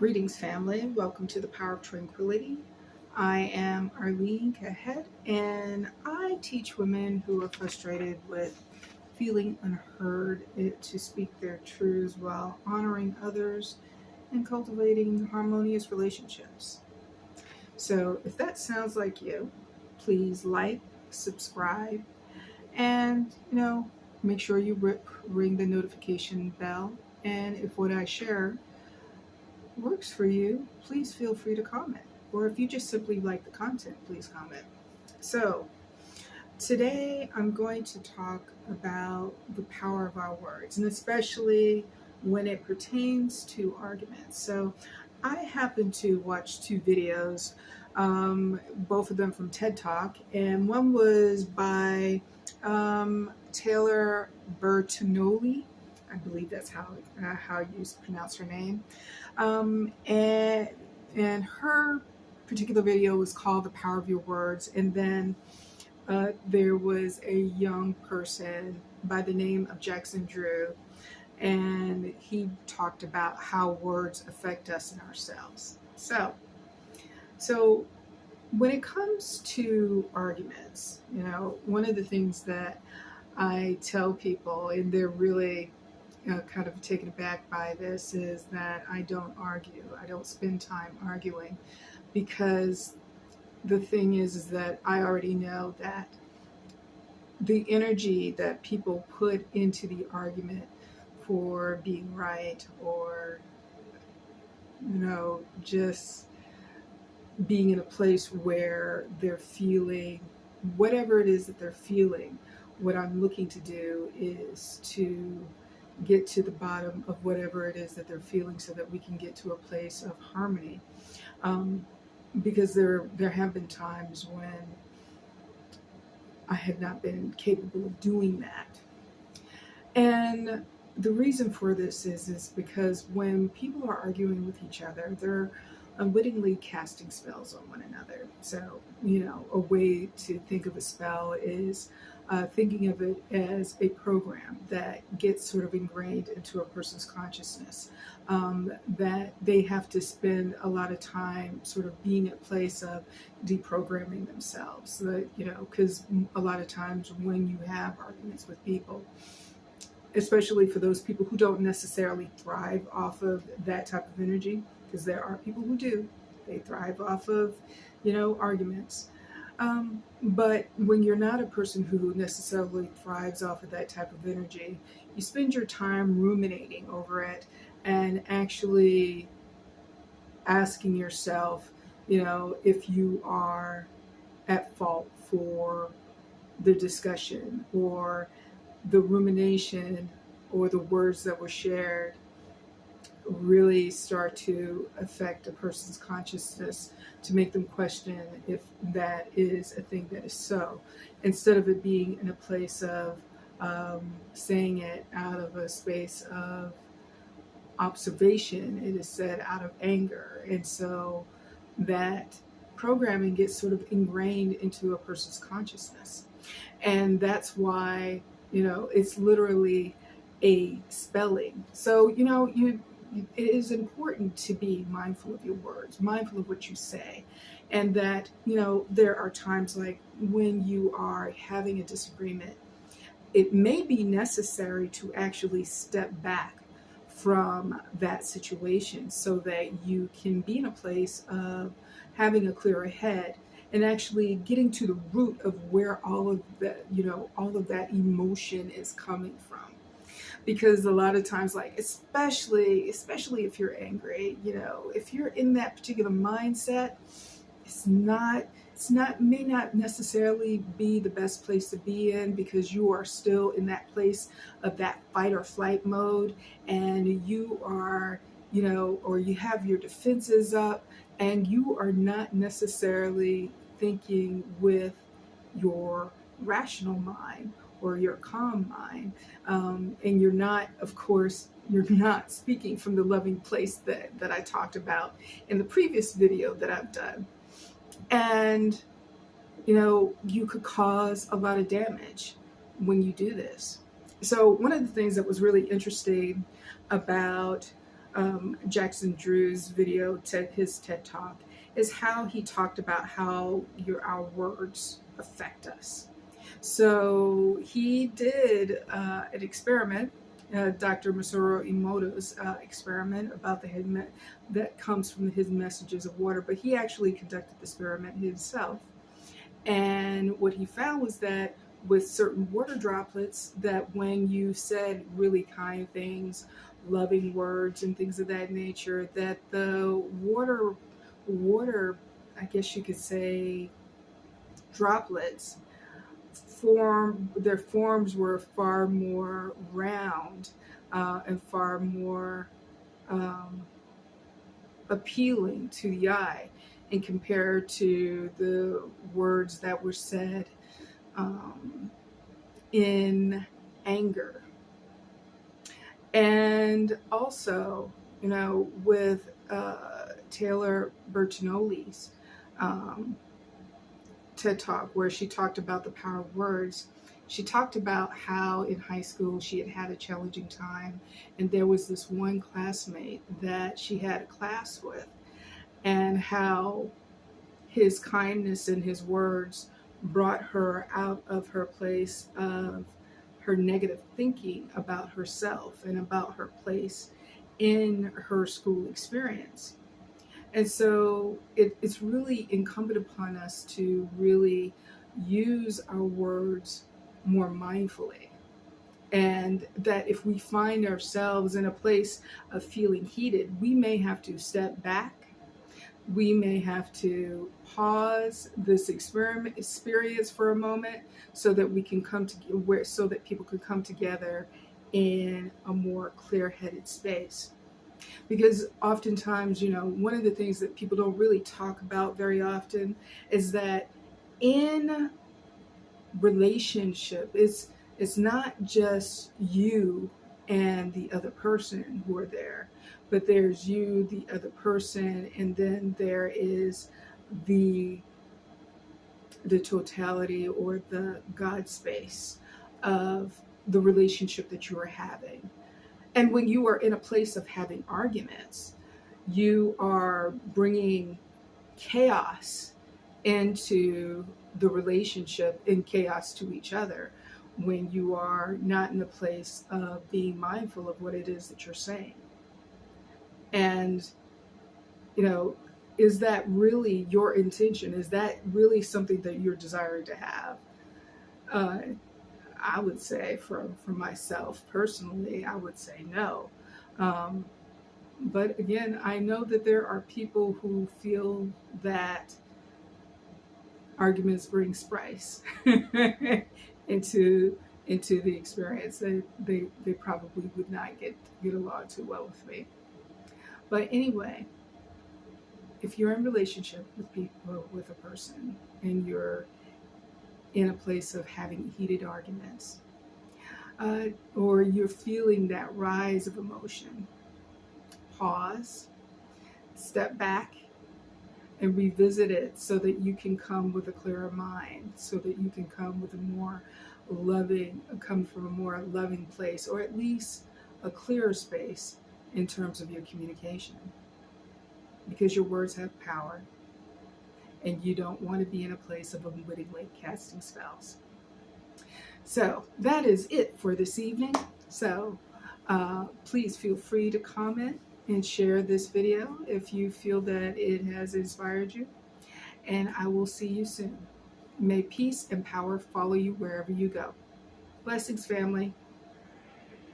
Greetings, family. Welcome to the Power of Tranquility. I am Arlene, and I teach women who are frustrated with feeling unheard to speak their truths while honoring others and cultivating harmonious relationships. So, if that sounds like you, please like, subscribe, and make sure you ring the notification bell. And if what I share works for you, please feel free to comment. Or if you just simply like the content, please comment. So, today I'm going to talk about the power of our words, and especially when it pertains to arguments. So, I happened to watch two videos, both of them from TEDTalk, and one was by Taylor Bertolini. I believe that's how you pronounce her name. And her particular video was called "The Power of Your Words." And then there was a young person by the name of Jackson Drew, and he talked about how words affect us and ourselves. So when it comes to arguments, one of the things that I tell people, and they're really kind of taken aback by this, is that I don't argue. I don't spend time arguing, because the thing is that I already know that the energy that people put into the argument for being right, or just being in a place where they're feeling whatever it is that they're feeling, what I'm looking to do is to get to the bottom of whatever it is that they're feeling, so that we can get to a place of harmony. Because there have been times when I had not been capable of doing that. And the reason for this is because when people are arguing with each other, they're unwittingly casting spells on one another. So, a way to think of a spell is thinking of it as a program that gets sort of ingrained into a person's consciousness, that they have to spend a lot of time sort of being at a place of deprogramming themselves. Because a lot of times when you have arguments with people, especially for those people who don't necessarily thrive off of that type of energy, because there are people who do, they thrive off of, arguments. But when you're not a person who necessarily thrives off of that type of energy, you spend your time ruminating over it and actually asking yourself, if you are at fault for the discussion or the rumination or the words that were shared really start to affect a person's consciousness, to make them question if that is a thing that is so, instead of it being in a place of saying it out of a space of observation. It is said out of anger, and so that programming gets sort of ingrained into a person's consciousness. And that's why it's literally a spelling. So it is important to be mindful of your words, mindful of what you say, and that there are times like when you are having a disagreement, it may be necessary to actually step back from that situation so that you can be in a place of having a clearer head and actually getting to the root of where all of that emotion is coming from. Because a lot of times, like especially if you're angry, if you're in that particular mindset, may not necessarily be the best place to be in, because you are still in that place of that fight or flight mode, and you are, or you have your defenses up, and you are not necessarily thinking with your rational mind or your calm mind, and you're not speaking from the loving place that I talked about in the previous video that I've done. And you could cause a lot of damage when you do this. So one of the things that was really interesting about Jackson Drew's video, his TED Talk, is how he talked about how our words affect us. So he did an experiment, Dr. Masaru Emoto's experiment about the hidden that comes from the hidden messages of water, but he actually conducted the experiment himself. And what he found was that with certain water droplets, that when you said really kind things, loving words and things of that nature, that the water, I guess you could say, droplets their forms were far more round and far more appealing to the eye, and compared to the words that were said in anger. And also, with Taylor Bertolini's TED Talk, where she talked about the power of words. She talked about how in high school she had a challenging time, and there was this one classmate that she had a class with, and how his kindness and his words brought her out of her place of her negative thinking about herself and about her place in her school experience. And so it's really incumbent upon us to really use our words more mindfully. And that if we find ourselves in a place of feeling heated, we may have to step back. We may have to pause this experience for a moment so that we can so that people can come together in a more clear-headed space. Because oftentimes, one of the things that people don't really talk about very often is that in relationship, it's not just you and the other person who are there, but there's you, the other person, and then there is the totality or the God space of the relationship that you are having. And when you are in a place of having arguments, you are bringing chaos into the relationship and chaos to each other when you are not in the place of being mindful of what it is that you're saying. And, is that really your intention? Is that really something that you're desiring to have? I would say for myself personally, I would say no. But again, I know that there are people who feel that arguments bring spice into the experience. They probably would not get along too well with me. But anyway, if you're in relationship with a person and you're in a place of having heated arguments, or you're feeling that rise of emotion, pause, step back, and revisit it so that you can come with a clearer mind, so that you can come with come from a more loving place, or at least a clearer space in terms of your communication. Because your words have power, and you don't want to be in a place of unwittingly casting spells. So that is it for this evening. So please feel free to comment and share this video if you feel that it has inspired you. And I will see you soon. May peace and power follow you wherever you go. Blessings, family.